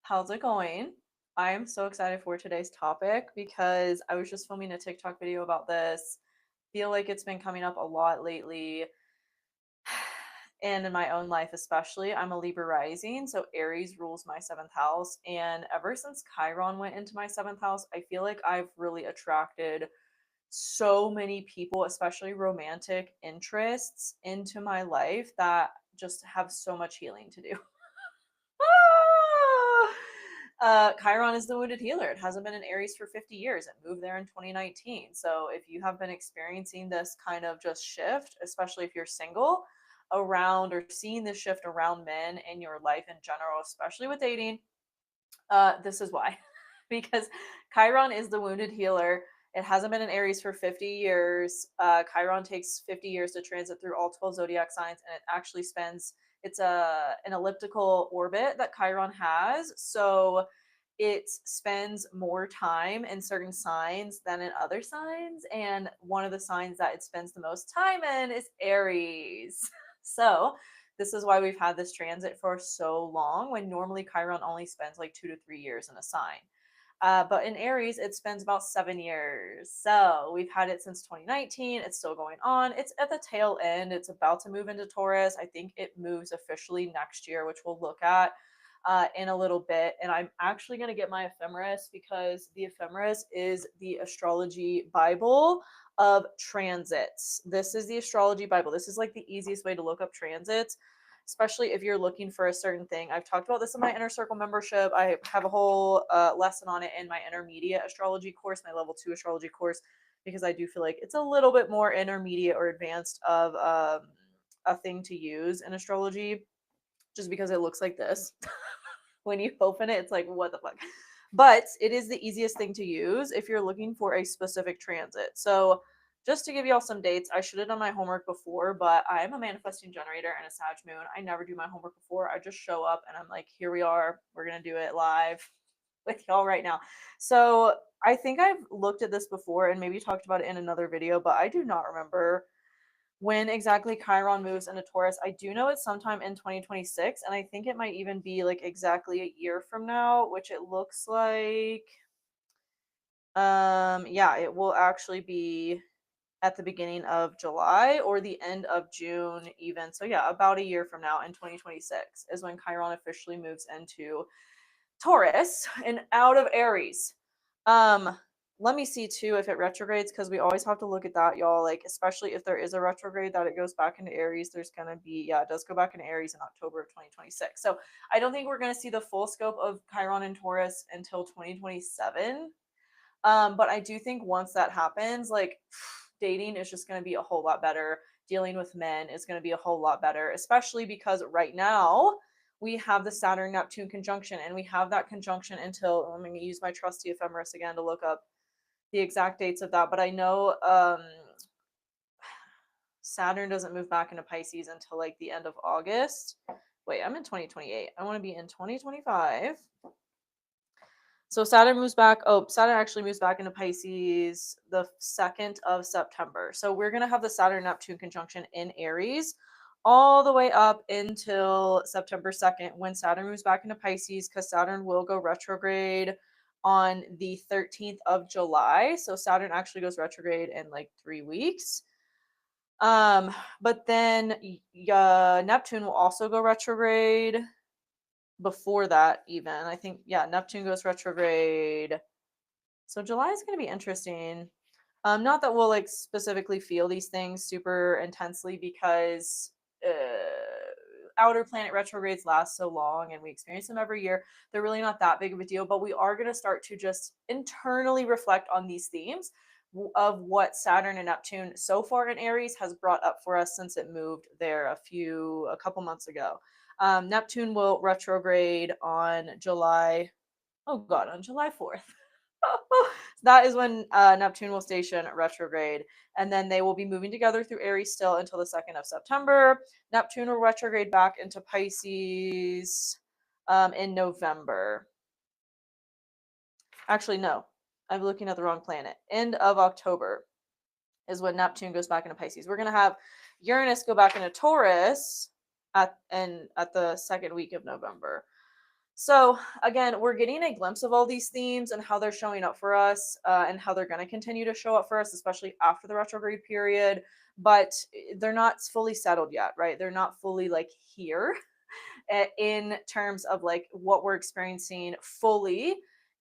How's it going? I am so excited for today's topic because I was just filming a TikTok video about this. Feel like it's been coming up a lot lately and in my own life especially. I'm a Libra rising, so Aries rules my 7th house, and ever since Chiron went into my 7th house, I feel like I've really attracted so many people, especially romantic interests into my life that just have so much healing to do. Chiron is the wounded healer. It hasn't been in Aries for 50 years. It moved there in 2019. So if you have been experiencing this kind of just shift, especially if you're single, around or seeing this shift around men in your life in general, especially with dating, this is why. Because Chiron is the wounded healer. It hasn't been in Aries for 50 years. Chiron takes 50 years to transit through all 12 zodiac signs, and it actually spends, it's an elliptical orbit that Chiron has. So it spends more time in certain signs than in other signs. And one of the signs that it spends the most time in is Aries. So this is why we've had this transit for so long, when normally Chiron only spends like 2 to 3 years in a sign. But in Aries, it spends about 7 years. So we've had it since 2019. It's still going on. It's at the tail end. It's about to move into Taurus. I think it moves officially next year, which we'll look at in a little bit. And I'm actually going to get my ephemeris because the ephemeris is the astrology Bible of transits. This is the astrology Bible. This is like the easiest way to look up transits, especially if you're looking for a certain thing. I've talked about this in my Inner Circle membership. I have a whole lesson on it in my intermediate astrology course, my level 2 astrology course, because I do feel like it's a little bit more intermediate or advanced of a thing to use in astrology, just because it looks like this. When you open it, it's like, what the fuck? But it is the easiest thing to use if you're looking for a specific transit. So just to give y'all some dates, I should have done my homework before, but I'm a manifesting generator and a Sag moon. I never do my homework before. I just show up and I'm like, here we are. We're going to do it live with y'all right now. So I think I've looked at this before and maybe talked about it in another video, but I do not remember when exactly Chiron moves into Taurus. I do know it's sometime in 2026, and I think it might even be like exactly a year from now, which it looks like. Yeah, it will actually be at the beginning of July or the end of June, even. So yeah, about a year from now in 2026 is when Chiron officially moves into Taurus and out of Aries. Um, Let me see too if it retrogrades, because we always have to look at that, y'all. Like, especially if there is a retrograde that it goes back into Aries, there's gonna be, yeah, it does go back into Aries in October of 2026. So I don't think we're gonna see the full scope of Chiron and Taurus until 2027. But I do think once that happens, like dating is just gonna be a whole lot better. Dealing with men is gonna be a whole lot better, especially because right now we have the Saturn Neptune conjunction, and we have that conjunction until, I'm going to use my trusty ephemeris again to look up the exact dates of that. But I know Saturn doesn't move back into Pisces until like the end of August. Wait, I'm in 2028. I want to be in 2025. So Saturn moves back. Oh, Saturn actually moves back into Pisces the 2nd of September. So we're going to have the Saturn Neptune conjunction in Aries all the way up until September 2nd, when Saturn moves back into Pisces, because Saturn will go retrograde on the 13th of July. So Saturn actually goes retrograde in like 3 weeks. But then Neptune will also go retrograde before that, even. I think, yeah, Neptune goes retrograde. So July is going to be interesting. Not that we'll like specifically feel these things super intensely, because outer planet retrogrades last so long and we experience them every year. They're really not that big of a deal, but we are going to start to just internally reflect on these themes of what Saturn and Neptune so far in Aries has brought up for us since it moved there a couple months ago. Neptune will retrograde on July, oh God, on July 4th. That is when Neptune will station retrograde, and then they will be moving together through Aries still until the 2nd of September. Neptune will retrograde back into Pisces in November. Actually, no, I'm looking at the wrong planet. End of October is when Neptune goes back into Pisces. We're going to have Uranus go back into Taurus at the second week of November. So again, we're getting a glimpse of all these themes and how they're showing up for us, and how they're going to continue to show up for us, especially after the retrograde period. But they're not fully settled yet, right? They're not fully like here in terms of like what we're experiencing fully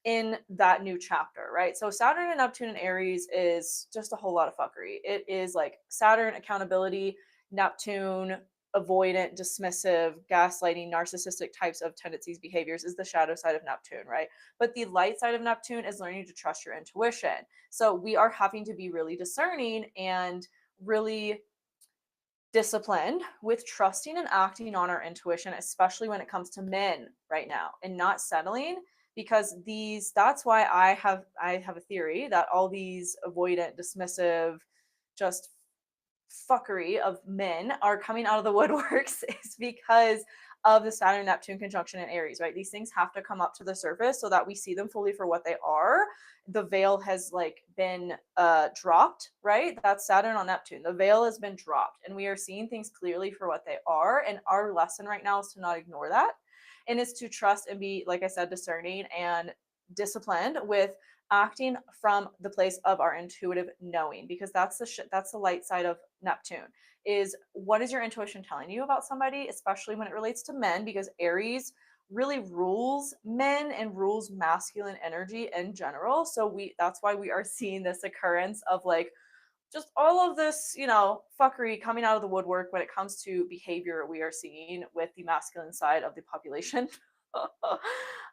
in that new chapter, right? So Saturn and Neptune and Aries is just a whole lot of fuckery. It is like Saturn accountability, Neptune avoidant, dismissive, gaslighting, narcissistic types of tendencies, behaviors is the shadow side of Neptune, right? But the light side of Neptune is learning to trust your intuition. So we are having to be really discerning and really disciplined with trusting and acting on our intuition, especially when it comes to men right now, and not settling, because that's why I have a theory that all these avoidant, dismissive, just fuckery of men are coming out of the woodworks is because of the Saturn Neptune conjunction in Aries, right? These things have to come up to the surface so that we see them fully for what they are. The veil has like been dropped, right? That's Saturn on Neptune. The veil has been dropped and we are seeing things clearly for what they are. And our lesson right now is to not ignore that. And it's to trust and be, like I said, discerning and disciplined with acting from the place of our intuitive knowing, because that's the light side of Neptune. Is what is your intuition telling you about somebody, especially when it relates to men, because Aries really rules men and rules masculine energy in general. So that's why we are seeing this occurrence of like just all of this, fuckery coming out of the woodwork when it comes to behavior we are seeing with the masculine side of the population.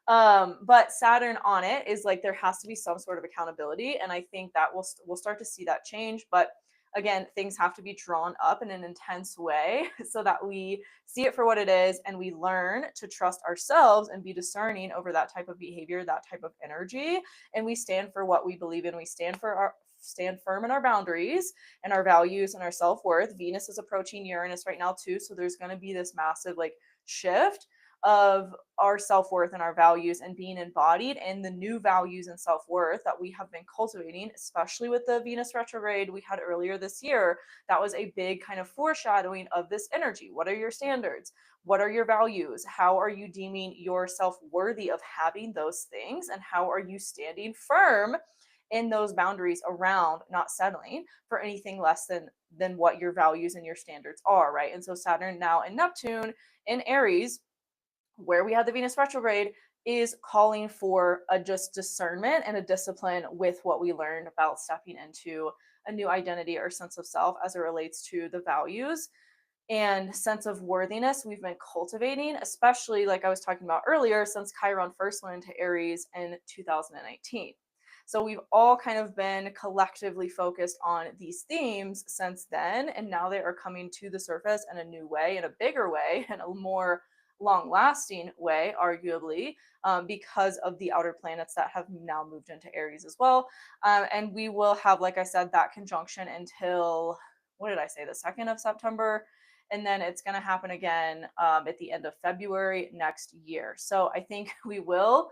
But Saturn on it is like there has to be some sort of accountability, and I think that we'll start to see that change. But again, things have to be drawn up in an intense way so that we see it for what it is and we learn to trust ourselves and be discerning over that type of behavior, that type of energy, and we stand for what we believe in. We stand firm in our boundaries and our values and our self-worth. Venus is approaching Uranus right now too, so there's going to be this massive like shift of our self-worth and our values and being embodied in the new values and self-worth that we have been cultivating, especially with the Venus retrograde we had earlier this year. That was a big kind of foreshadowing of this energy. What are your standards? What are your values? How are you deeming yourself worthy of having those things? And how are you standing firm in those boundaries around not settling for anything less than what your values and your standards are, right? And so Saturn now in Neptune in Aries, where we had the Venus retrograde, is calling for a just discernment and a discipline with what we learned about stepping into a new identity or sense of self as it relates to the values and sense of worthiness we've been cultivating, especially like I was talking about earlier, since Chiron first went into Aries in 2019. So we've all kind of been collectively focused on these themes since then, and now they are coming to the surface in a new way, in a bigger way, and a more long lasting way, arguably, because of the outer planets that have now moved into Aries as well. And we will have, like I said, that conjunction until, what did I say, the 2nd of September? And then it's going to happen again at the end of February next year. So I think we will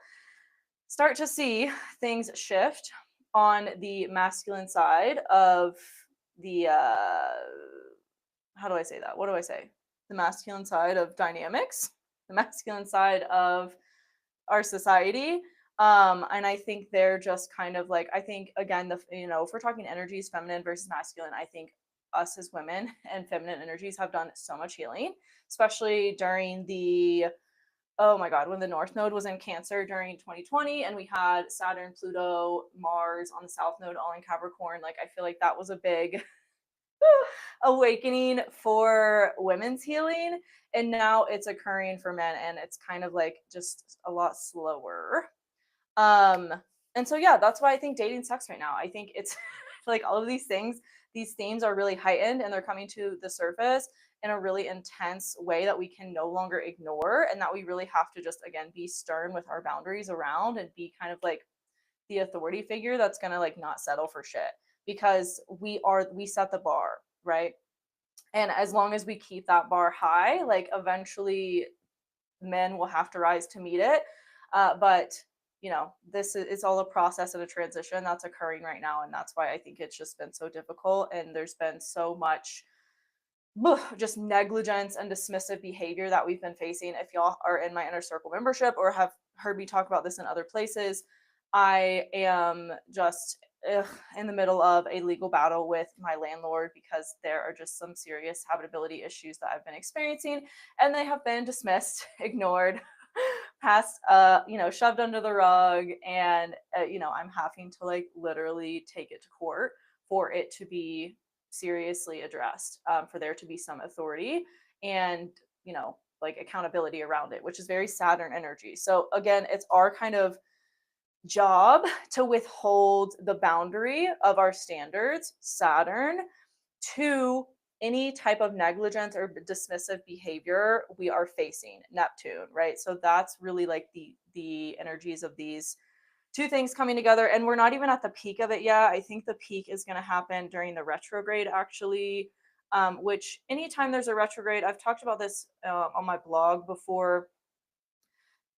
start to see things shift on the masculine side of the how do I say that? What do I say? The masculine side of dynamics, the masculine side of our society. And I think they're just kind of like, I think again, if we're talking energies, feminine versus masculine, I think us as women and feminine energies have done so much healing, especially during the, oh my God, when the North Node was in Cancer during 2020 and we had Saturn, Pluto, Mars on the South Node all in Capricorn. Like, I feel like that was a big awakening for women's healing. And now it's occurring for men, and it's kind of like just a lot slower. Um, and so, yeah, that's why I think dating sucks right now. I think it's like all of these things, these themes are really heightened and they're coming to the surface in a really intense way that we can no longer ignore, and that we really have to just, again, be stern with our boundaries around and be kind of like the authority figure that's going to like not settle for shit, because we set the bar, right? And as long as we keep that bar high, like eventually men will have to rise to meet it. But this is, it's all a process and a transition that's occurring right now, and that's why I think it's just been so difficult, and there's been so much just negligence and dismissive behavior that we've been facing. If y'all are in my inner circle membership or have heard me talk about this in other places, I am just in the middle of a legal battle with my landlord because there are just some serious habitability issues that I've been experiencing, and they have been dismissed, ignored, passed, shoved under the rug, and I'm having to like literally take it to court for it to be seriously addressed, for there to be some authority and like accountability around it, which is very Saturn energy. So again, it's our kind of job to withhold the boundary of our standards, Saturn, to any type of negligence or dismissive behavior we are facing, Neptune, right? So that's really like the energies of these two things coming together, and we're not even at the peak of it yet. I think the peak is going to happen during the retrograde, actually. Which anytime there's a retrograde, I've talked about this on my blog before.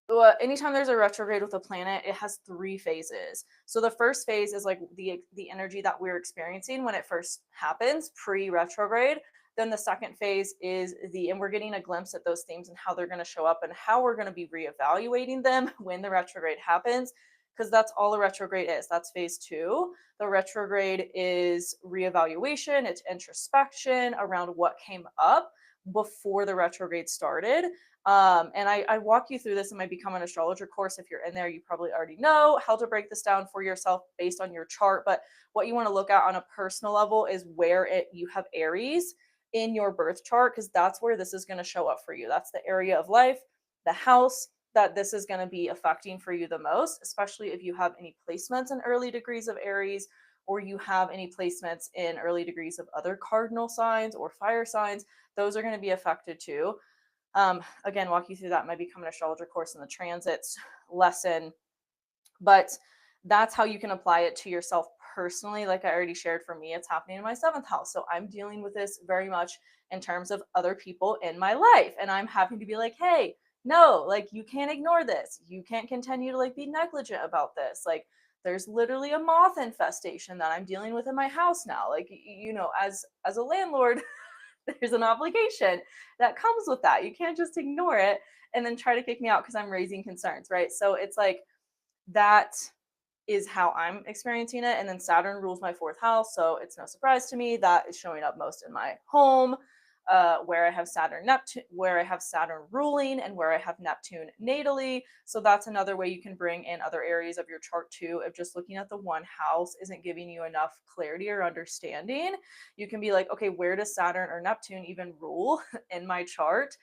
Well, anytime there's a retrograde with a planet, it has three phases. So the first phase is like the energy that we're experiencing when it first happens, pre-retrograde. Then the second phase is and we're getting a glimpse at those themes and how they're going to show up and how we're going to be reevaluating them when the retrograde happens, because that's all a retrograde is. That's phase two. The retrograde is reevaluation, it's introspection around what came up before the retrograde started. And I walk you through this in my Become an Astrologer course. If you're in there, you probably already know how to break this down for yourself based on your chart. But what you want to look at on a personal level is where you have Aries in your birth chart, because that's where this is going to show up for you. That's the area of life, the house that this is going to be affecting for you the most, especially if you have any placements in early degrees of Aries, or you have any placements in early degrees of other cardinal signs or fire signs. Those are going to be affected too. Again, walk you through that in my Become an Astrologer course in the transits lesson. But that's how you can apply it to yourself personally. Like I already shared, for me, it's happening in my seventh house. So I'm dealing with this very much in terms of other people in my life. And I'm having to be like, hey, no, like you can't ignore this. You can't continue to like be negligent about this. Like there's literally a moth infestation that I'm dealing with in my house now. Like, as a landlord, there's an obligation that comes with that. You can't just ignore it and then try to kick me out because I'm raising concerns, right? So it's like that is how I'm experiencing it. And then Saturn rules my fourth house, so it's no surprise to me that is showing up most in my home, where I have Saturn ruling, and where I have Neptune natally. So that's another way you can bring in other areas of your chart too. If just looking at the one house isn't giving you enough clarity or understanding, you can be like, okay, where does Saturn or Neptune even rule in my chart?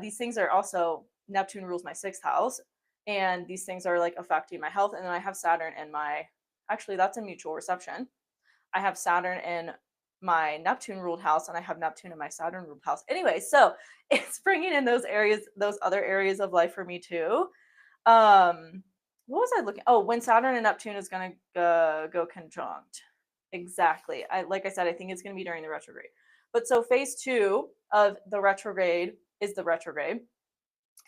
These things are also, Neptune rules my sixth house, and these things are like affecting my health. And then I have Saturn in actually that's a mutual reception. I have Saturn in my Neptune ruled house, and I have Neptune in my Saturn ruled house. Anyway, so it's bringing in those areas, those other areas of life for me too. What was I looking? Oh, when Saturn and Neptune is going to go conjunct. Exactly. Like I said, I think it's going to be during the retrograde. But so phase two of the retrograde is the retrograde.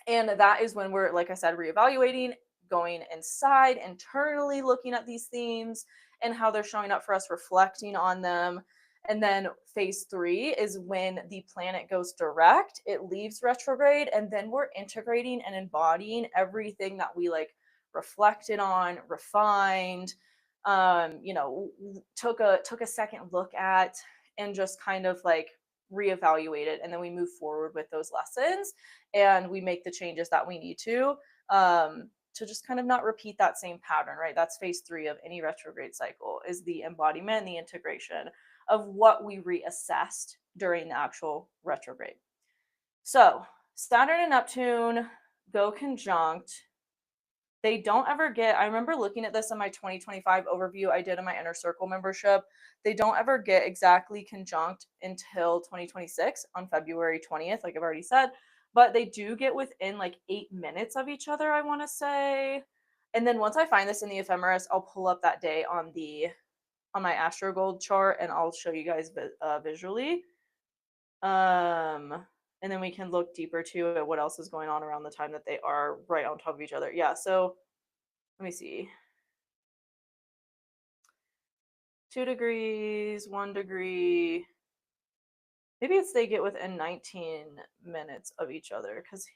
And that is when we're, like I said, reevaluating, going inside, internally looking at these themes and how they're showing up for us, reflecting on them. And then phase three is when the planet goes direct, it leaves retrograde, and then we're integrating and embodying everything that we like reflected on, refined, took a second look at, and just kind of like reevaluate it. And then we move forward with those lessons and we make the changes that we need to just kind of not repeat that same pattern, right? That's phase three of any retrograde cycle, is the embodiment and the integration of what we reassessed during the actual retrograde. So Saturn and Neptune go conjunct. They don't ever I remember looking at this in my 2025 overview I did in my Inner Circle membership. They don't ever get exactly conjunct until 2026 on February 20th, like I've already said. But they do get within like 8 minutes of each other, I want to say. And then once I find this in the ephemeris, I'll pull up that day on my Astro Gold chart, and I'll show you guys visually. And then we can look deeper too at what else is going on around the time that they are right on top of each other. Yeah, so let me see. 2 degrees, 1 degree. Maybe it's they get within 19 minutes of each other because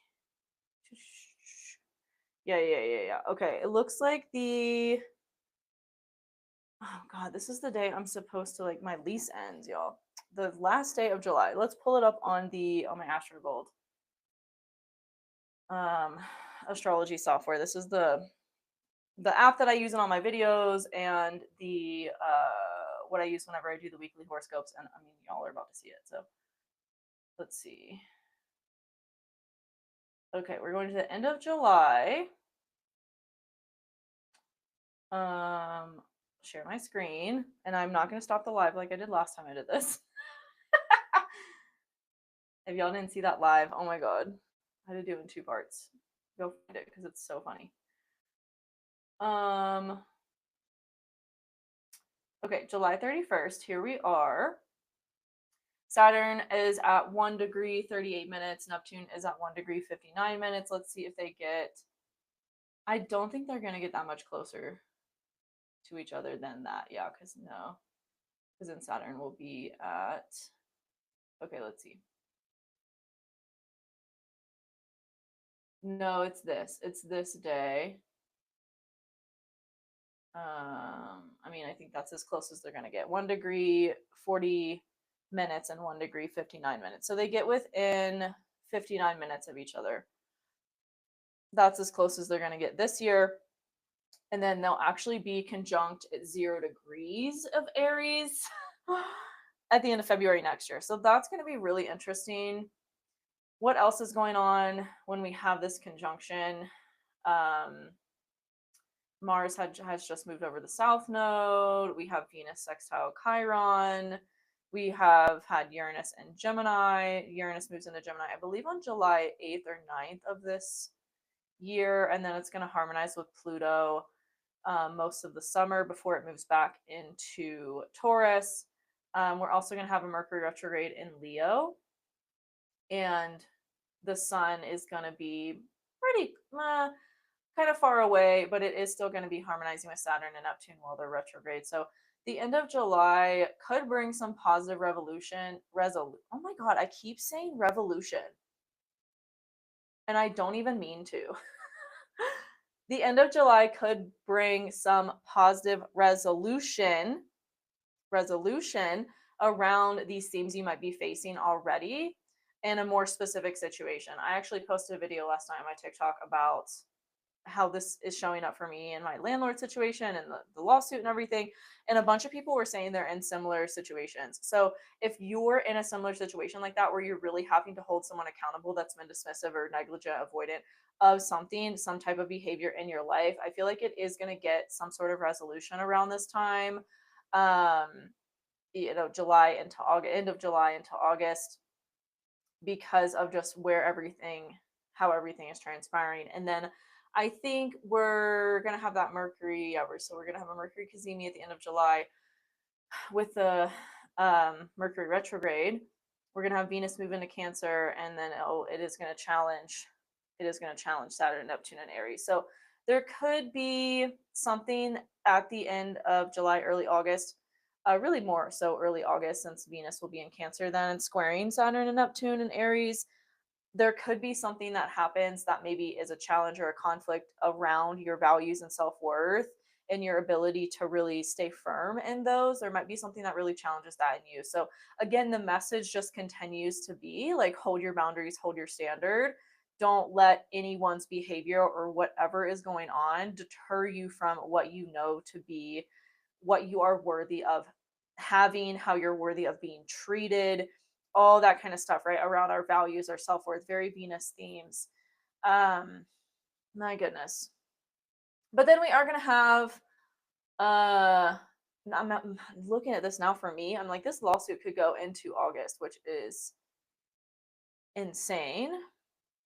yeah. Okay, it looks like the oh god, this is the day I'm supposed to like my lease ends, y'all. The last day of July. Let's pull it up on my Astrogold um astrology software. This is the app that I use in all my videos and the what I use whenever I do the weekly horoscopes, and I mean y'all are about to see it. So let's see. Okay, we're going to the end of July. Share my screen, and I'm not going to stop the live like I did last time I did this. If y'all didn't see that live, oh my god, I had to do it in 2 parts. Go find it because it's so funny. Okay, July 31st, here we are. Saturn is at 1 degree 38 minutes. Neptune is at 1 degree 59 minutes. Let's see if they get. I don't think they're going to get that much closer to each other than that. Yeah, because no. Because then Saturn will be at. Okay, let's see. No, it's this. It's this day. I mean, I think that's as close as they're going to get. 1 degree 40 minutes and 1 degree 59 minutes. So they get within 59 minutes of each other. That's as close as they're going to get this year. And then they'll actually be conjunct at 0 degrees of Aries at the end of February next year. So that's going to be really interesting. What else is going on when we have this conjunction? Mars has just moved over the south node. We have Venus sextile Chiron. We have had Uranus and Gemini. Uranus moves into Gemini, I believe, on July 8th or 9th of this year. And then it's going to harmonize with Pluto most of the summer before it moves back into Taurus. We're also going to have a Mercury retrograde in Leo. And the sun is going to be pretty kind of far away, but it is still going to be harmonizing with Saturn and Neptune while they're retrograde. So the end of July could bring some positive oh my god, I keep saying revolution, and I don't even mean to. The end of July could bring some positive resolution around these themes you might be facing already in a more specific situation. I actually posted a video last night on my TikTok about how this is showing up for me in my landlord situation and the lawsuit and everything. And a bunch of people were saying they're in similar situations. So if you're in a similar situation like that, where you're really having to hold someone accountable that's been dismissive or negligent, avoidant of something, some type of behavior in your life, I feel like it is going to get some sort of resolution around this time. July into August, end of July into August, because of just how everything is transpiring. And then I think we're gonna have that Mercury. Yeah, we're gonna have a Mercury cazimi at the end of July with the Mercury retrograde. We're gonna have Venus move into Cancer, and then it is gonna challenge Saturn, Neptune, and Aries. So there could be something at the end of July, early August. Really more so early August, since Venus will be in Cancer then squaring Saturn and Neptune and Aries. There could be something that happens that maybe is a challenge or a conflict around your values and self-worth and your ability to really stay firm in those. There might be something that really challenges that in you. So again, the message just continues to be like, hold your boundaries, hold your standard. Don't let anyone's behavior or whatever is going on deter you from what you know to be what you are worthy of having, how you're worthy of being treated, all that kind of stuff, right? Around our values, our self worth, very Venus themes. My goodness. But then we are going to have, I'm looking at this now for me. I'm like, this lawsuit could go into August, which is insane.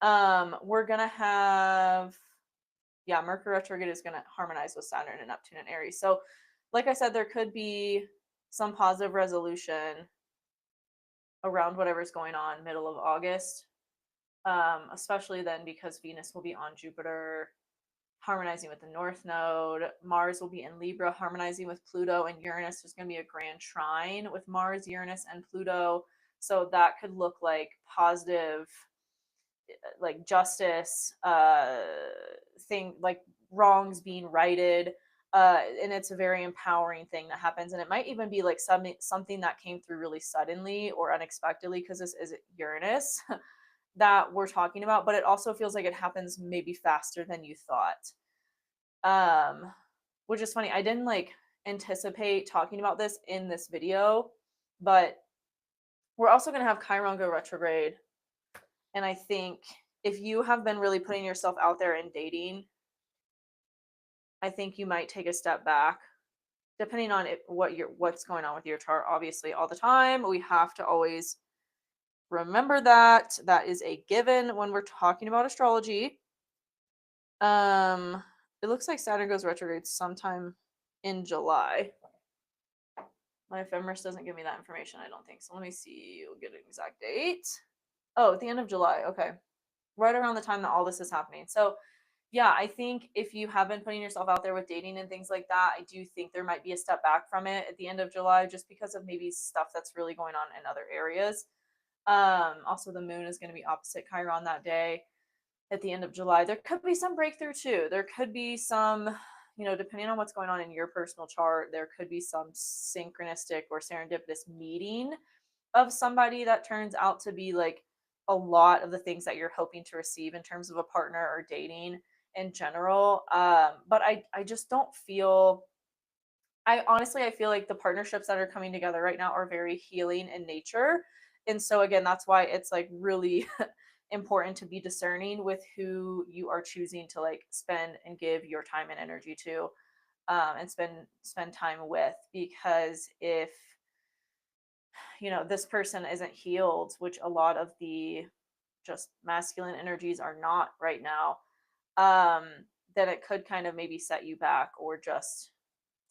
We're going to have, yeah, Mercury retrograde is going to harmonize with Saturn and Neptune and Aries. So, like I said, there could be some positive resolution around whatever's going on middle of August, especially then because Venus will be on Jupiter, harmonizing with the North Node. Mars will be in Libra, harmonizing with Pluto, and Uranus. There's going to be a grand trine with Mars, Uranus, and Pluto So that could look like positive, like justice, thing, like wrongs being righted. And it's a very empowering thing that happens, and it might even be like something that came through really suddenly or unexpectedly, because this is Uranus that we're talking about, but it also feels like it happens maybe faster than you thought. Which is funny. I didn't like anticipate talking about this in this video, but we're also going to have Chiron go retrograde. And I think if you have been really putting yourself out there in dating, I think you might take a step back, depending on what's going on with your chart. Obviously, all the time, we have to always remember that that is a given when we're talking about astrology. It looks like Saturn goes retrograde sometime in July. My ephemeris doesn't give me that information, I don't think. So let me see. We'll get an exact date. Oh, at the end of July. Okay. Right around the time that all this is happening. So yeah, I think if you have been putting yourself out there with dating and things like that, I do think there might be a step back from it at the end of July, just because of maybe stuff that's really going on in other areas. Also, the moon is going to be opposite Chiron that day at the end of July. There could be some breakthrough too. There could be some, depending on what's going on in your personal chart, there could be some synchronistic or serendipitous meeting of somebody that turns out to be like a lot of the things that you're hoping to receive in terms of a partner or dating in general. But I just don't feel, I feel like the partnerships that are coming together right now are very healing in nature. And so again, that's why it's like really important to be discerning with who you are choosing to like spend and give your time and energy to, and spend time with. Because if this person isn't healed, which a lot of the just masculine energies are not right now, um, then it could kind of maybe set you back or just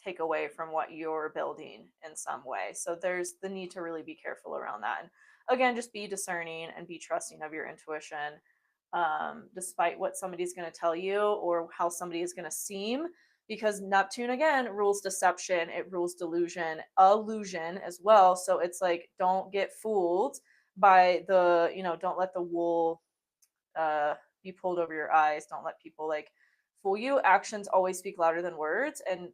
take away from what you're building in some way. So there's the need to really be careful around that. And again, just be discerning and be trusting of your intuition, despite what somebody's going to tell you or how somebody is going to seem. Because Neptune, again, rules deception, it rules delusion, illusion as well. So it's like, don't get fooled by don't let the wool be pulled over your eyes. Don't let people like fool you. Actions always speak louder than words. And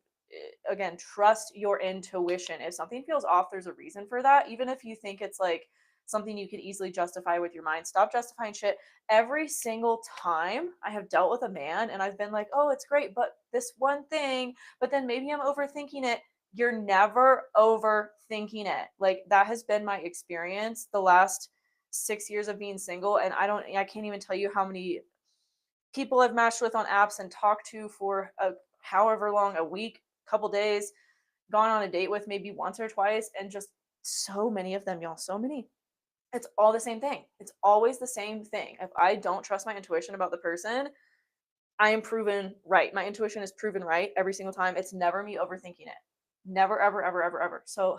again, trust your intuition. If something feels off, there's a reason for that. Even if you think it's like something you could easily justify with your mind, stop justifying shit. Every single time I have dealt with a man and I've been like, oh, it's great, but this one thing, but then maybe I'm overthinking it. You're never overthinking it. Like, that has been my experience the last 6 years of being single. And I can't even tell you how many people I've matched with on apps and talked to for however long, a week, couple days, gone on a date with maybe once or twice, and just so many of them, y'all, so many. It's all the same thing. It's always the same thing. If I don't trust my intuition about the person, I am proven right. My intuition is proven right every single time. It's never me overthinking it. Never, ever, ever, ever, ever. So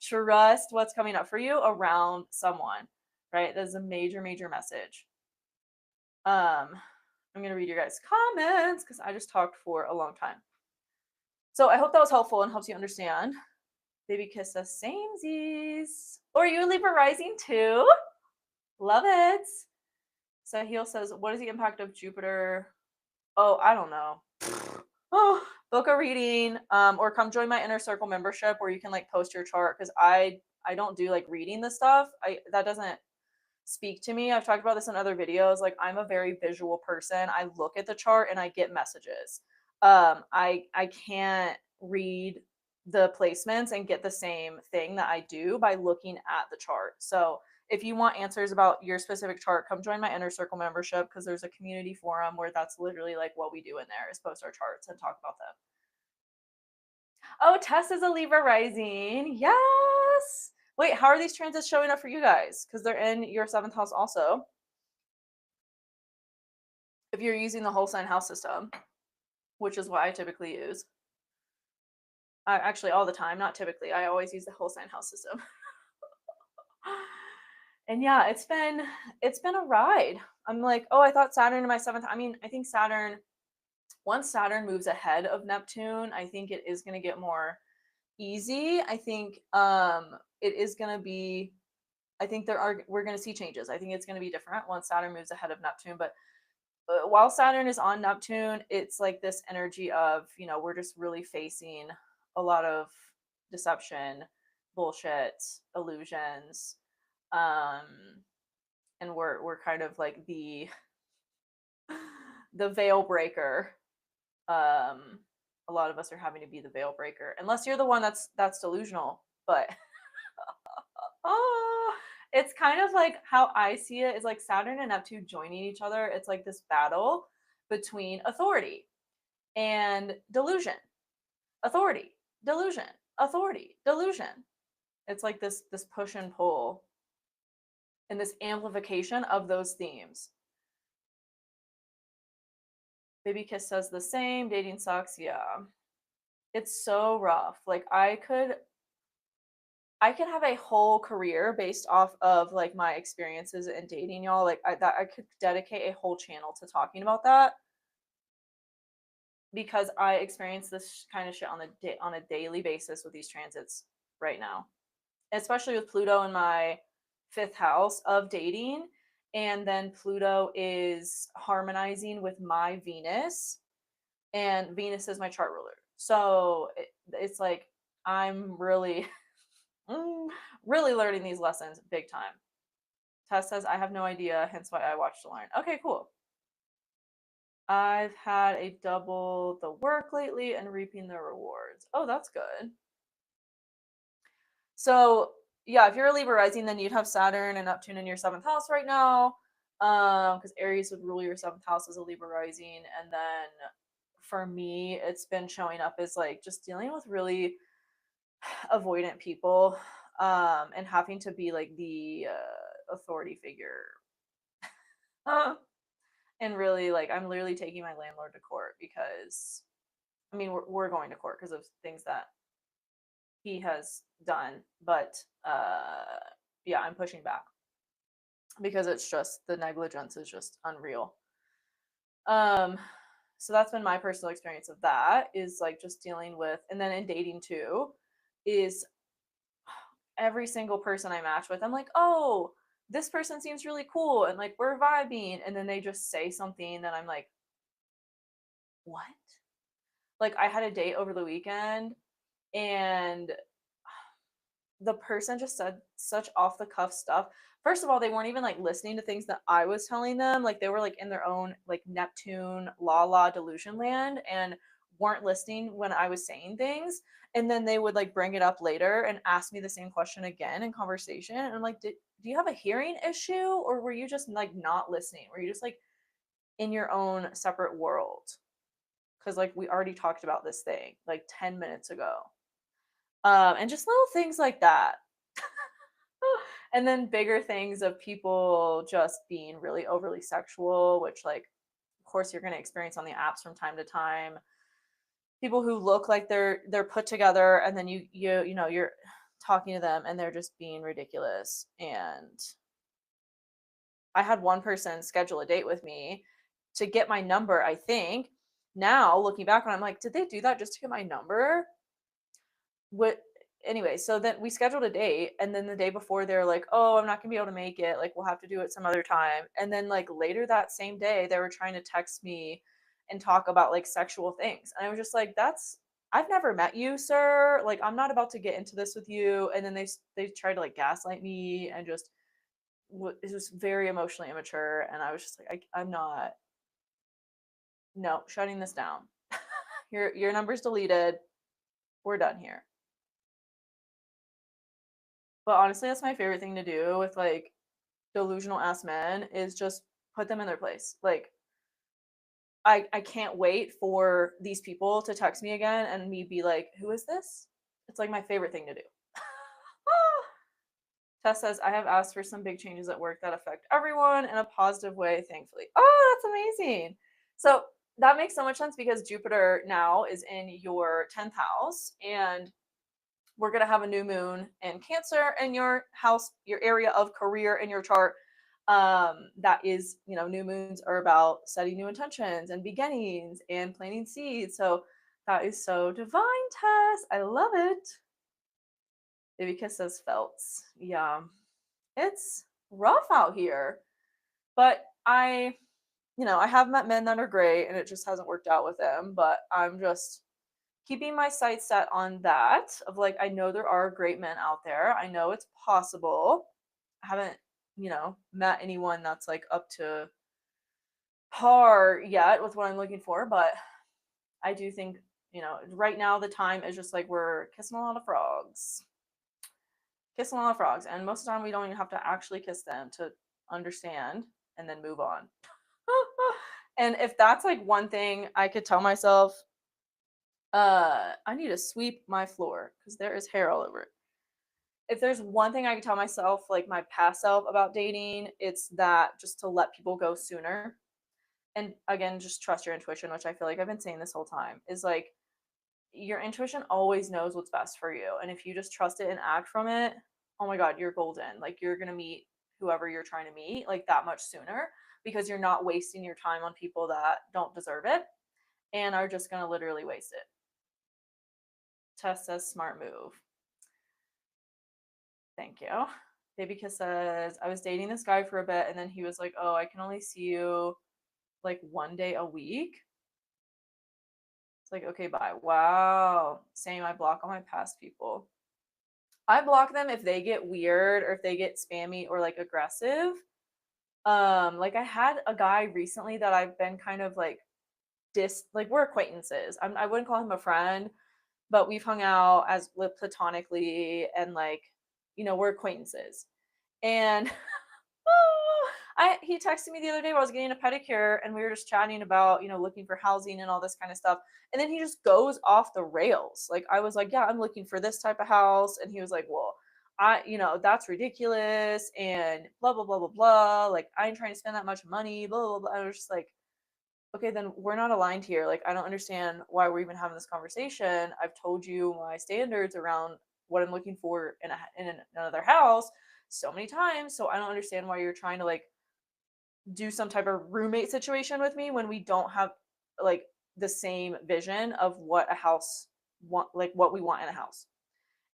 trust what's coming up for you around someone, right? That is a major, major message. I'm going to read your guys' comments because I just talked for a long time. So I hope that was helpful and helps you understand. Baby kiss us samesies. Or you Libra rising too. Love it. Sahil says, what is the impact of Jupiter? Oh, I don't know. Oh, book a reading, or come join my inner circle membership where you can like post your chart, because I don't do like reading the stuff. That doesn't speak to me. I've talked about this in other videos. Like, I'm a very visual person. I look at the chart and I get messages. I can't read the placements and get the same thing that I do by looking at the chart. So if you want answers about your specific chart, come join my inner circle membership, because there's a community forum where that's literally like what we do in there, is post our charts and talk about them. Oh, Tess is a Libra rising. Yes. Wait, how are these transits showing up for you guys? Because they're in your 7th house also. If you're using the whole sign house system, which is what I typically use. Actually, all the time, not typically. I always use the whole sign house system. And yeah, it's been a ride. I'm like, oh, I thought Saturn in my 7th. I mean, I think once Saturn moves ahead of Neptune, I think it is going to get more easy. I think it is going to be I think we're going to see changes. I think it's going to be different once Saturn moves ahead of Neptune. But while Saturn is on Neptune, it's like this energy of, we're just really facing a lot of deception, bullshit, illusions. And we're kind of like the veil breaker. A lot of us are having to be the veil breaker, unless you're the one that's delusional. But oh, it's kind of like how I see it is like Saturn and Neptune joining each other. It's like this battle between authority and delusion. Authority, delusion, authority, delusion. It's like this push and pull and this amplification of those themes. Baby Kiss says the same. Dating sucks. Yeah. It's so rough. Like I could have a whole career based off of like my experiences in dating, y'all. Like I could dedicate a whole channel to talking about that, because I experience this kind of shit on a daily basis with these transits right now, especially with Pluto in my 5th house of dating, and then Pluto is harmonizing with my Venus, and Venus is my chart ruler. So it's like I'm really really learning these lessons big time. Tess says, I have no idea, hence why I watched to learn. Okay, cool. I've had a double the work lately and reaping the rewards. Oh, that's good. So, yeah, if you're a Libra rising, then you'd have Saturn and Neptune in your 7th house right now. Because Aries would rule your 7th house as a Libra rising. And then for me, it's been showing up as like just dealing with really avoidant people, and having to be like the authority figure. And really, like, I'm literally taking my landlord to court because, I mean, we're going to court because of things that he has done. But yeah, I'm pushing back because it's just the negligence is just unreal. So that's been my personal experience of that, is like just dealing with, and then in dating too, is every single person I match with, I'm like, oh, this person seems really cool and like we're vibing, and then they just say something that I'm like, what? Like I had a date over the weekend and the person just said such off the cuff stuff. First of all, they weren't even like listening to things that I was telling them. Like they were like in their own like Neptune la delusion land and weren't listening when I was saying things. And then they would like bring it up later and ask me the same question again in conversation. And I'm like, do you have a hearing issue, or were you just like not listening? Were you just like in your own separate world? Because like we already talked about this thing like 10 minutes ago. And just little things like that. And then bigger things of people just being really overly sexual, which like of course you're going to experience on the apps from time to time. People who look like they're put together, and then you're talking to them and they're just being ridiculous. And I had one person schedule a date with me to get my number, I think. Now looking back on, I'm like, did they do that just to get my number? What Anyway, so then we scheduled a date, and then the day before they're like, oh, I'm not gonna be able to make it, like we'll have to do it some other time. And then like later that same day they were trying to text me and talk about like sexual things, and I was just like, I've never met you, sir, like I'm not about to get into this with you. And then they tried to like gaslight me and just it was very emotionally immature, and I was just like, I'm not, no, shutting this down. Your number's deleted, we're done here. But honestly, that's my favorite thing to do with like delusional ass men, is just put them in their place. Like I can't wait for these people to text me again and me be like, who is this? It's like my favorite thing to do. Tess says, I have asked for some big changes at work that affect everyone in a positive way, thankfully. Oh, that's amazing. So that makes so much sense because Jupiter now is in your 10th house, and we're going to have a new moon in Cancer in your house, your area of career in your chart. That is, new moons are about setting new intentions and beginnings and planting seeds. So that is so divine, Tess. I love it. Baby Kiss says felts. Yeah. it's rough out here. But I have met men that are great and it just hasn't worked out with them. But I'm just keeping my sights set on that of like, I know there are great men out there. I know it's possible. I haven't, met anyone that's like up to par yet with what I'm looking for, but I do think, right now the time is just like we're kissing a lot of frogs. Kissing a lot of frogs. And most of the time we don't even have to actually kiss them to understand and then move on. And if that's like one thing I could tell myself, I need to sweep my floor because there is hair all over it. If there's one thing I could tell myself, like my past self about dating, it's that just to let people go sooner. And again, just trust your intuition, which I feel like I've been saying this whole time, is like your intuition always knows what's best for you. And if you just trust it and act from it, oh my God, you're golden. Like you're going to meet whoever you're trying to meet like that much sooner because you're not wasting your time on people that don't deserve it and are just going to literally waste it. Tess says smart move. Thank you. Baby Kiss says, I was dating this guy for a bit and then he was like, oh, I can only see you like one day a week. It's like, okay, bye. Wow. Same, I block all my past people. I block them if they get weird or if they get spammy or like aggressive. Like I had a guy recently that I've been kind of like like we're acquaintances. I wouldn't call him a friend, but we've hung out as platonically and like, we're acquaintances. And he texted me the other day while I was getting a pedicure and we were just chatting about, looking for housing and all this kind of stuff. And then he just goes off the rails. Like I was like, yeah, I'm looking for this type of house. And he was like, well, that's ridiculous and blah, blah, blah, blah, blah. Like I ain't trying to spend that much money, blah, blah, blah. I was just like, okay, then we're not aligned here. Like I don't understand why we're even having this conversation. I've told you my standards around what I'm looking for in another house so many times. So I don't understand why you're trying to like do some type of roommate situation with me when we don't have like the same vision of what a house want, like what we want in a house.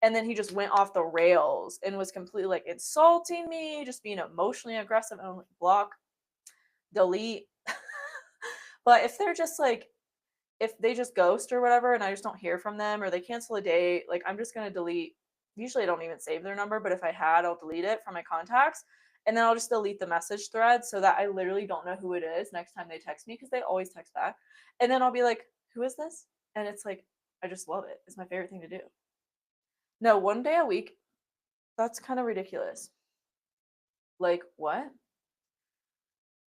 And then he just went off the rails and was completely like insulting me, just being emotionally aggressive and like, block, delete. But if they're just like, if they just ghost or whatever and I just don't hear from them or they cancel a date, like I'm just going to delete. Usually I don't even save their number, but if I had, I'll delete it from my contacts and then I'll just delete the message thread so that I literally don't know who it is next time they text me because they always text back. And then I'll be like, who is this? And it's like, I just love it. It's my favorite thing to do. No, one day a week, that's kind of ridiculous. Like, what?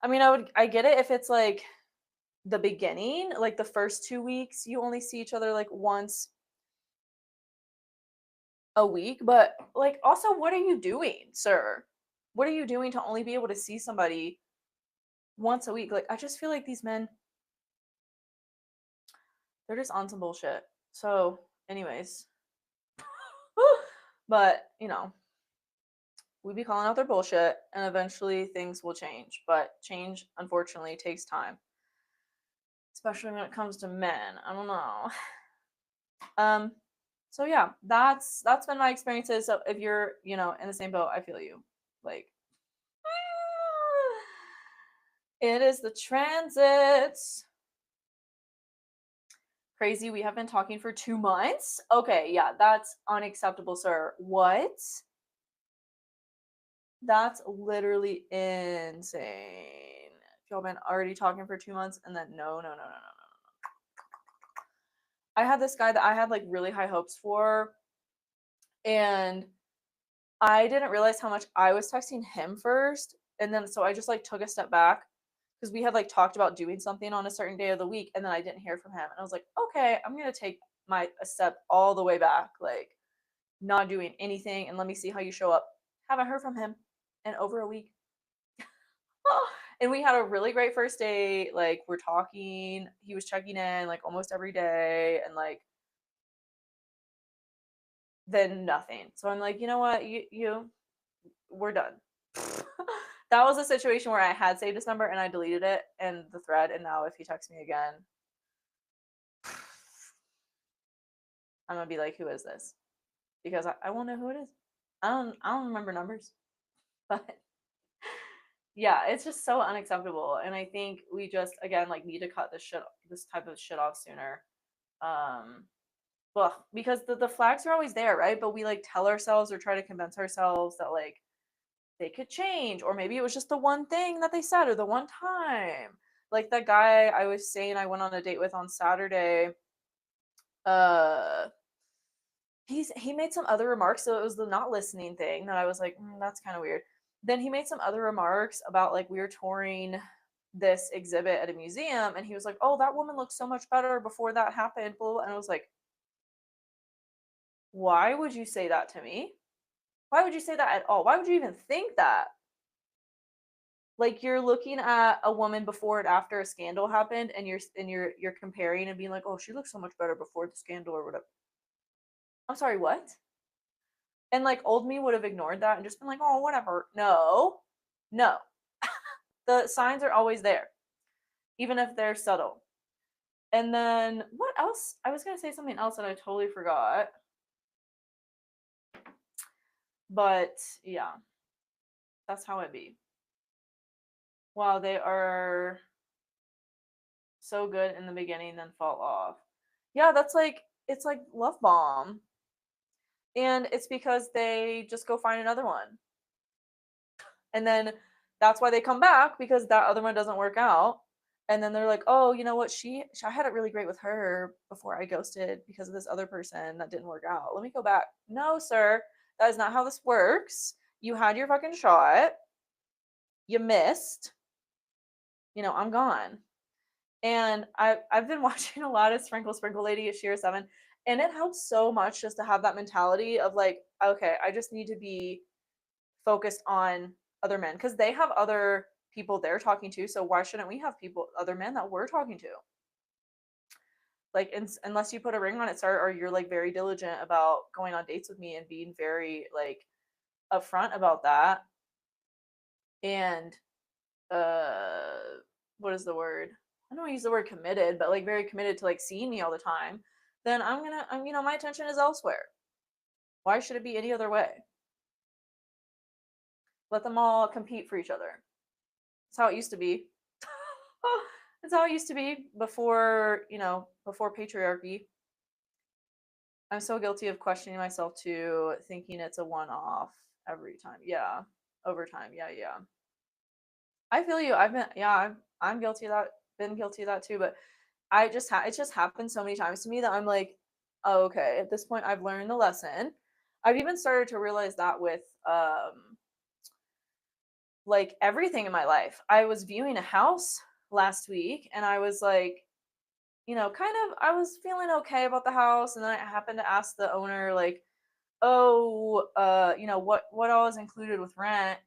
I mean, I get it if it's like the beginning, like the first 2 weeks, you only see each other like once a week, but like also what are you doing, sir? What are you doing to only be able to see somebody once a week? Like I just feel like these men, they're just on some bullshit. So, anyways, but we be calling out their bullshit and eventually things will change. But change unfortunately takes time. Especially when it comes to men. I don't know. Um so yeah, that's been my experiences. So if you're, in the same boat, I feel you. Like it is the transits. Crazy, we have been talking for 2 months. Okay, yeah, that's unacceptable, sir. What? That's literally insane. If y'all been already talking for 2 months and then no, no, no, no, no, no. I had this guy that I had like really high hopes for, and I didn't realize how much I was texting him first. And then so I just like took a step back because we had like talked about doing something on a certain day of the week and then I didn't hear from him. And I was like, okay, I'm gonna take a step all the way back, like not doing anything and let me see how you show up. Haven't heard from him in over a week. And we had a really great first date. Like we're talking, he was checking in like almost every day and like then nothing. So I'm like, you know what, you we're done. That was a situation where I had saved his number and I deleted it and the thread, and now if he texts me again, I'm gonna be like, who is this? Because I won't know who it is. I don't remember numbers. But yeah, it's just so unacceptable. And I think we just again like need to cut this type of shit off sooner. Um well, because the flags are always there, right? But we like tell ourselves or try to convince ourselves that like they could change, or maybe it was just the one thing that they said or the one time. Like that guy I was saying I went on a date with on Saturday, uh he made some other remarks, so it was the not listening thing that I was like, that's kind of weird. Then he made some other remarks about like we were touring this exhibit at a museum, and he was like, "Oh, that woman looked so much better before that happened." Blah, blah. And I was like, "Why would you say that to me? Why would you say that at all? Why would you even think that?" Like you're looking at a woman before and after a scandal happened, and you're comparing and being like, "Oh, she looks so much better before the scandal or whatever." I'm sorry, what? And like old me would have ignored that and just been like, oh, whatever. No, no. The signs are always there, even if they're subtle. And then what else? I was going to say something else that I totally forgot. But yeah, that's how it be. Wow, they are so good in the beginning, then fall off. Yeah, that's like, it's like Love Bomb. And it's because they just go find another one. And then that's why they come back, because that other one doesn't work out. And then they're like, oh, you know what, I had it really great with her before I ghosted because of this other person that didn't work out, let me go back. No, sir, that is not how this works. You had your fucking shot, you missed, I'm gone. And I've been watching a lot of Sprinkle Sprinkle Lady at Sheer 7, and it helps so much just to have that mentality of like, okay, I just need to be focused on other men, because they have other people they're talking to, so why shouldn't we have other men that we're talking to? Like, unless you put a ring on it, sir, or you're like very diligent about going on dates with me and being very like upfront about that, and uh what is the word, I don't want to use the word committed, but like very committed to like seeing me all the time, then I'm my attention is elsewhere. Why should it be any other way? Let them all compete for each other. That's how it used to be. That's how it used to be before, before patriarchy. I'm so guilty of questioning myself too, thinking it's a one off every time. Yeah. Over time. Yeah, yeah. I feel you. I'm guilty of that, been guilty of that too, but it just happened so many times to me that I'm like, oh, okay, at this point I've learned the lesson. I've even started to realize that with like everything in my life. I was viewing a house last week, and I was like, kind of, I was feeling okay about the house, and then I happened to ask the owner like, oh, what all is included with rent,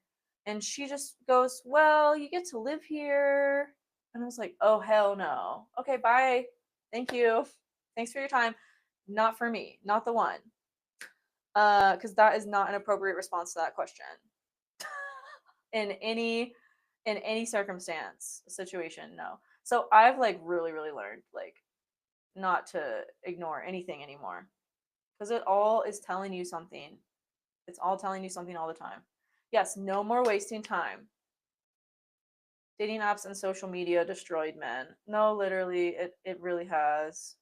and she just goes, well, you get to live here, and I was like, oh hell no, okay, bye, thank you, thanks for your time, not for me, not the one, because that is not an appropriate response to that question in any circumstance situation, no. So I've like really really learned like not to ignore anything anymore, because it all is telling you something. It's all telling you something all the time. Yes, no more wasting time. Dating apps and social media destroyed men. No, literally, it really has.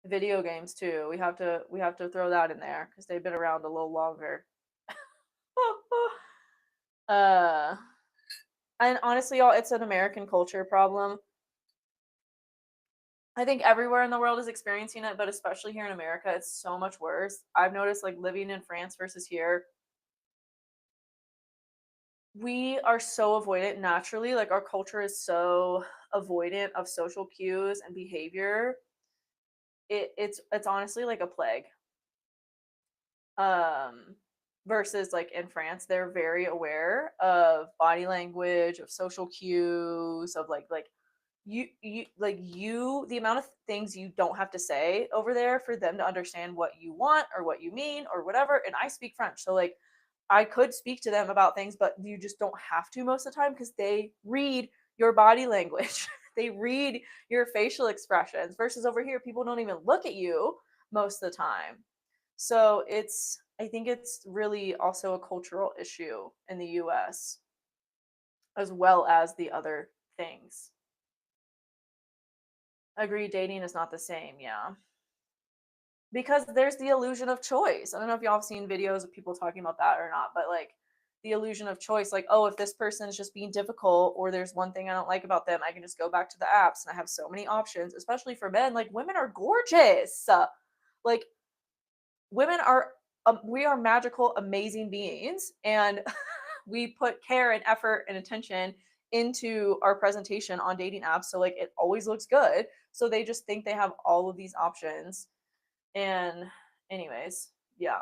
Video games too. We have to throw that in there because they've been around a little longer. uh, and honestly, y'all, it's an American culture problem. I think everywhere in the world is experiencing it, but especially here in America, it's so much worse. I've noticed, like, living in France versus here, we are so avoidant naturally. Like, our culture is so avoidant of social cues and behavior. It's honestly like a plague. Um, versus like in France, they're very aware of body language, of social cues, of like you the amount of things you don't have to say over there for them to understand what you want or what you mean or whatever. And I speak French, so like I could speak to them about things, but you just don't have to most of the time because they read your body language. They read your facial expressions, versus over here people don't even look at you most of the time. So I think it's really also a cultural issue in the US as well as the other things. Agree, dating is not the same, yeah. Because there's the illusion of choice. I don't know if y'all have seen videos of people talking about that or not, but like the illusion of choice, like, oh, if this person is just being difficult or there's one thing I don't like about them, I can just go back to the apps and I have so many options, especially for men. Like, women are gorgeous. Like, women are, we are magical, amazing beings. And we put care and effort and attention into our presentation on dating apps. So, like, it always looks good. So they just think they have all of these options. And anyways, yeah.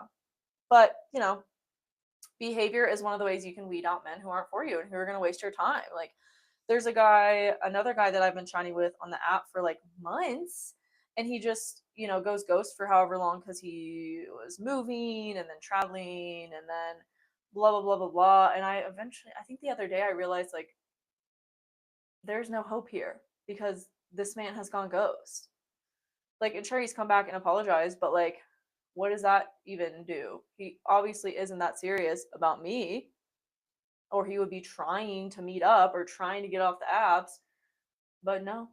But, behavior is one of the ways you can weed out men who aren't for you and who are going to waste your time. Like, there's another guy that I've been chatting with on the app for like months, and he just, goes ghost for however long because he was moving and then traveling and then blah, blah, blah, blah, blah. And I think the other day I realized, like, there's no hope here because this man has gone ghost. Like, and sure, he's come back and apologized, but like, what does that even do? He obviously isn't that serious about me, or he would be trying to meet up or trying to get off the apps, but no.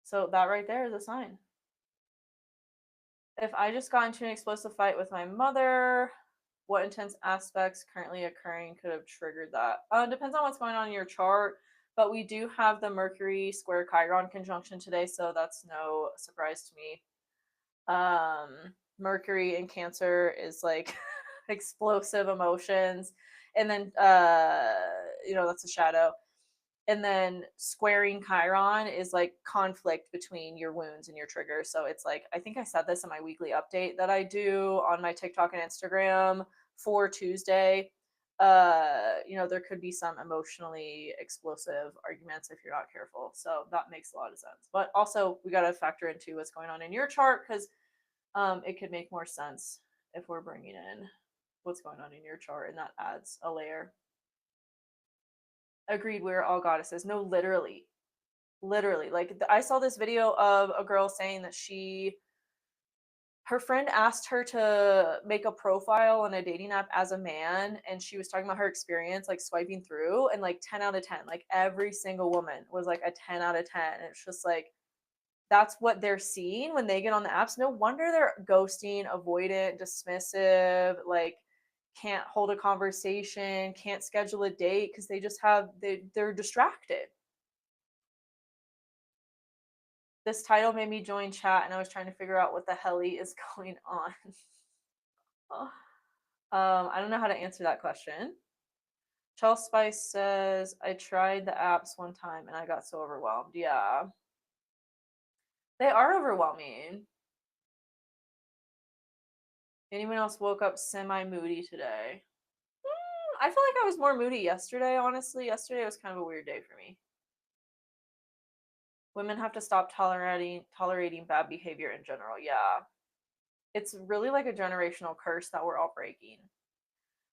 So that right there is a sign. If I just got into an explosive fight with my mother, what intense aspects currently occurring could have triggered that? Depends on what's going on in your chart, but we do have the Mercury square Chiron conjunction today, so that's no surprise to me. Mercury in Cancer is like explosive emotions, and then that's a shadow. And then squaring Chiron is like conflict between your wounds and your triggers. So it's like, I think I said this in my weekly update that I do on my TikTok and Instagram for Tuesday. There could be some emotionally explosive arguments if you're not careful. So that makes a lot of sense. But also, we got to factor into what's going on in your chart because it could make more sense if we're bringing in what's going on in your chart, and that adds a layer. Agreed, we're all goddesses. No, literally. Literally. Like, I saw this video of a girl saying that her friend asked her to make a profile on a dating app as a man, and she was talking about her experience like swiping through, and like 10 out of 10, like every single woman was like a 10 out of 10. And it's just like, that's what they're seeing when they get on the apps. No wonder they're ghosting, avoidant, dismissive, like can't hold a conversation, can't schedule a date because they're distracted. This title made me join chat and I was trying to figure out what the hell is going on. I don't know how to answer that question. Chelsea Spice says, I tried the apps one time and I got so overwhelmed. Yeah. They are overwhelming. Anyone else woke up semi-moody today? I feel like I was more moody yesterday, honestly. Yesterday was kind of a weird day for me. Women have to stop tolerating bad behavior in general. Yeah. It's really like a generational curse that we're all breaking.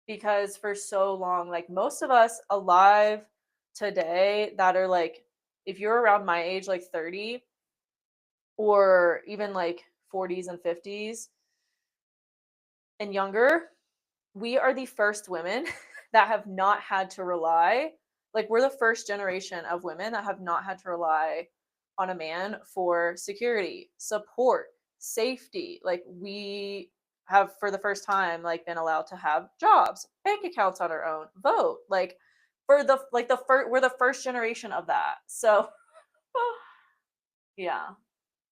Because for so long, like most of us alive today that are like, if you're around my age, like 30 or even like 40s and 50s and younger, we are the first women that have not had to rely, like we're the first generation of women that have not had to rely on a man for security, support, safety. Like, we have for the first time like been allowed to have jobs, bank accounts on our own, vote, like for the like the first, we're the first generation of that. So yeah,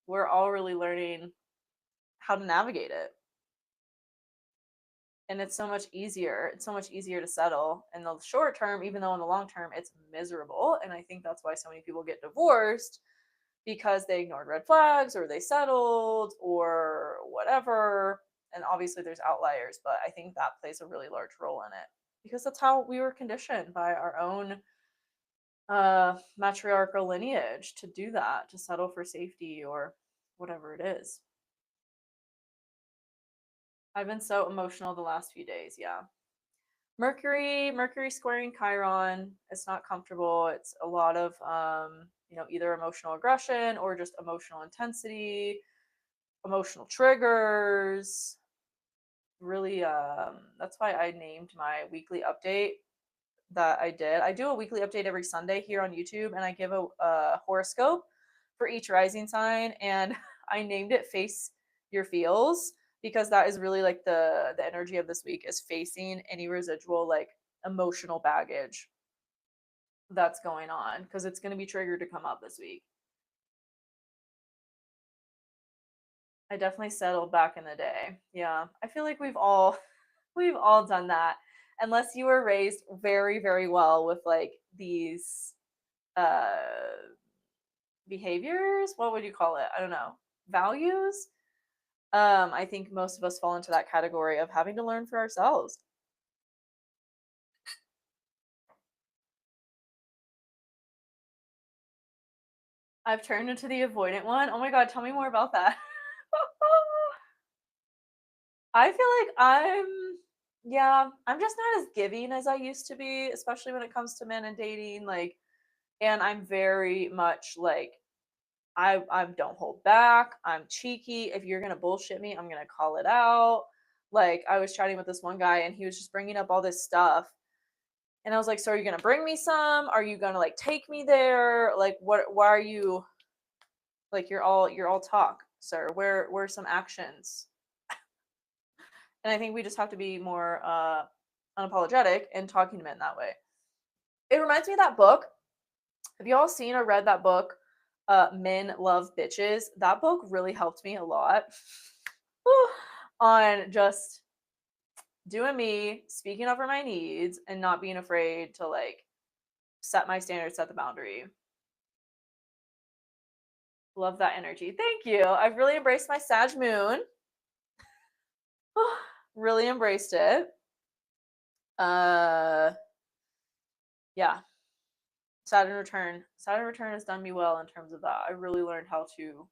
we're all really learning how to navigate it. And it's so much easier. It's so much easier to settle in the short term, even though in the long term it's miserable. And I think that's why so many people get divorced, because they ignored red flags or they settled or whatever. And obviously there's outliers, but I think that plays a really large role in it because that's how we were conditioned by our own matriarchal lineage to do that, to settle for safety or whatever it is. I've been so emotional the last few days. Yeah. Mercury squaring Chiron. It's not comfortable. It's a lot of either emotional aggression or just emotional intensity emotional triggers. Really, that's why I named my weekly update that I did. I do a weekly update every Sunday here on YouTube, and I give a horoscope for each rising sign, and I named it Face Your Feels because that is really like the energy of this week is facing any residual like emotional baggage that's going on because it's going to be triggered to come up this week. I definitely settled back in the day. Yeah. I feel like we've all done that. Unless you were raised very, very well with like these uh behaviors, what would you call it? I don't know. Values? I think most of us fall into that category of having to learn for ourselves. I've turned into the avoidant one. Oh my god, tell me more about that. I feel like yeah, I'm just not as giving as I used to be, especially when it comes to men and dating. Like, and I'm very much like I don't hold back. I'm cheeky. If you're gonna bullshit me, I'm gonna call it out. Like I was chatting with this one guy, and he was just bringing up all this stuff, and I was like, "So are you gonna bring me some? Are you gonna like take me there? Like what? Why are you like you're all talk, sir? Where are some actions?" And I think we just have to be more unapologetic in talking to men that way. It reminds me of that book. Have you all seen or read that book, Men Love Bitches? That book really helped me a lot on just doing me, speaking up for my needs, and not being afraid to like set my standards, set the boundary. Love that energy. Thank you. I've really embraced my Sag moon. Really embraced it. Uh yeah. Saturn return has done me well in terms of that. I really learned how to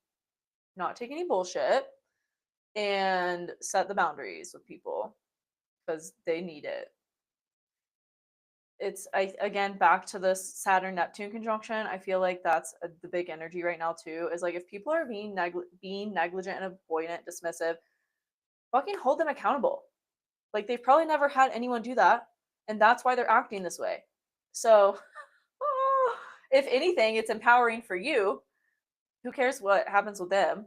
not take any bullshit and set the boundaries with people because they need it. It's I again back to this Saturn Neptune conjunction. I feel like that's the big energy right now too. Is like if people are being negligent and avoidant, dismissive, fucking hold them accountable. Like they've probably never had anyone do that, and that's why they're acting this way. So, if anything, it's empowering for you. Who cares what happens with them?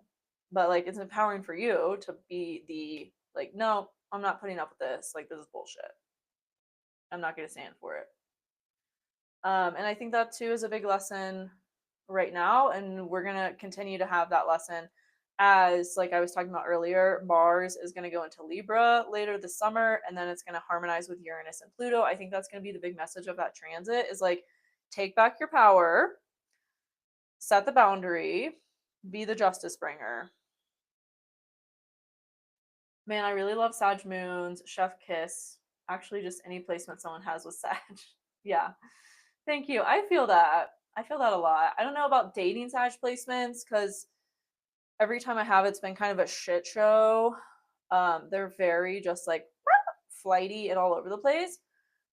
But like, it's empowering for you to be the like, no, I'm not putting up with this. Like, this is bullshit. I'm not going to stand for it. And I think that too is a big lesson right now, and we're gonna continue to have that lesson as like I was talking about earlier. Mars is going to go into Libra later this summer, and then it's going to harmonize with Uranus and Pluto. I think that's going to be the big message of that transit is like take back your power, set the boundary, be the justice bringer. Man, I really love Sag Moons, Chef Kiss. Actually, just any placement someone has with Sag. Yeah. Thank you. I feel that. I feel that a lot. I don't know about dating Sag placements because every time I have, it's been kind of a shit show. They're very just like flighty and all over the place.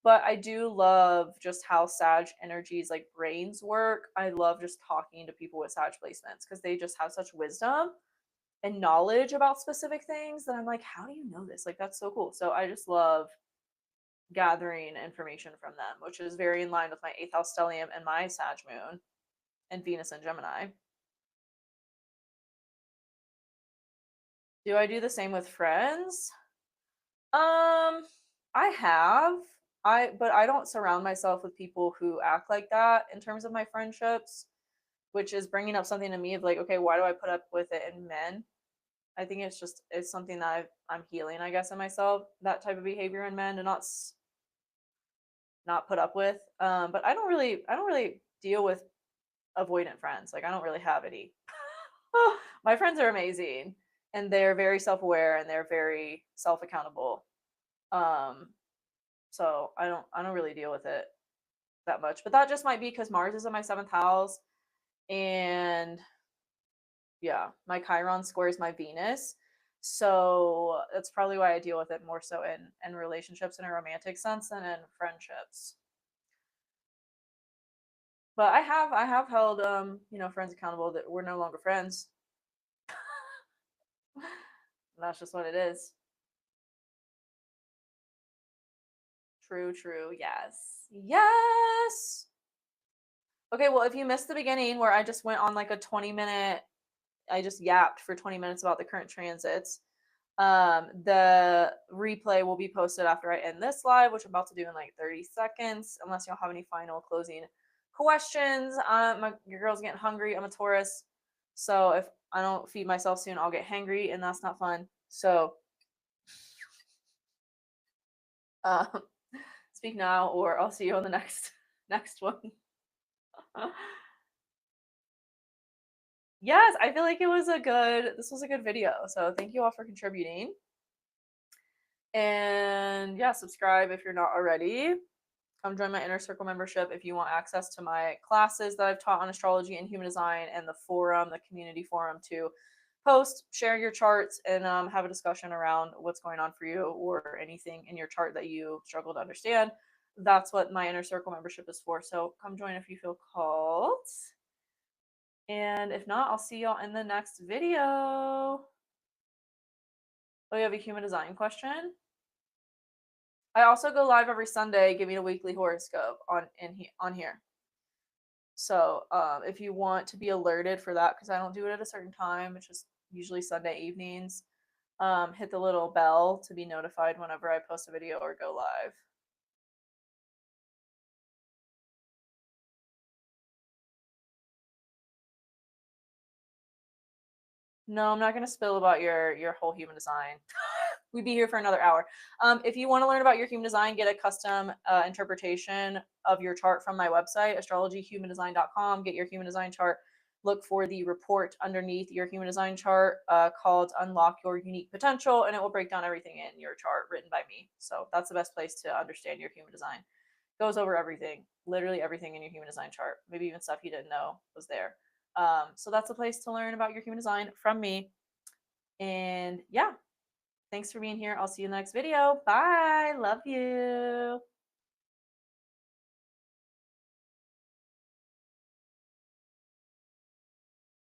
But I do love just how Sag energies like brains work. I love just talking to people with Sag placements because they just have such wisdom and knowledge about specific things that I'm like, how do you know this? Like, that's so cool. So I just love gathering information from them, which is very in line with my 8th house stellium and my Sag moon and Venus and Gemini. Do I do the same with friends? I have. But I don't surround myself with people who act like that in terms of my friendships, which is bringing up something to me of like, okay, why do I put up with it in men? I think it's something that I'm healing, I guess, in myself. That type of behavior in men, to not put up with. But I don't really deal with avoidant friends. Like I don't really have any. My friends are amazing, and they're very self aware and they're very self accountable. Um, so I don't really deal with it that much. But that just might be because Mars is in my 7th house, and yeah, my Chiron squares my Venus. So that's probably why I deal with it more so in relationships in a romantic sense than in friendships. But I have held friends accountable that we're no longer friends. That's just what it is. True, true. Yes. Yes. Okay, well, if you missed the beginning where I just went on like a 20-minute, I just yapped for 20 minutes about the current transits. The replay will be posted after I end this live, which I'm about to do in like 30 seconds, unless y'all have any final closing questions. Your girl's getting hungry. I'm a Taurus. So if I don't feed myself soon, I'll get hangry, and that's not fun. So uh, speak now, or I'll see you on the next one. Yes, I feel like this was a good video. So thank you all for contributing. And yeah, subscribe if you're not already. Come join my Inner Circle membership if you want access to my classes that I've taught on astrology and human design, and the forum, the community forum, to post, share your charts, and have a discussion around what's going on for you or anything in your chart that you struggle to understand. That's what my Inner Circle membership is for. So come join if you feel called. And if not, I'll see y'all in the next video. Oh, you have a human design question? I also go live every Sunday giving a weekly horoscope on here. So if you want to be alerted for that, because I don't do it at a certain time, it's just usually Sunday evenings, hit the little bell to be notified whenever I post a video or go live. No, I'm not going to spill about your whole human design. We'd be here for another hour. If you want to learn about your human design, get a custom interpretation of your chart from my website, astrologyhumandesign.com. Get your human design chart. Look for the report underneath your human design chart called Unlock Your Unique Potential, and it will break down everything in your chart written by me. So that's the best place to understand your human design. Goes over everything, literally everything in your human design chart, maybe even stuff you didn't know was there. So that's a place to learn about your human design from me. And yeah, thanks for being here. I'll see you in the next video. Bye. Love you.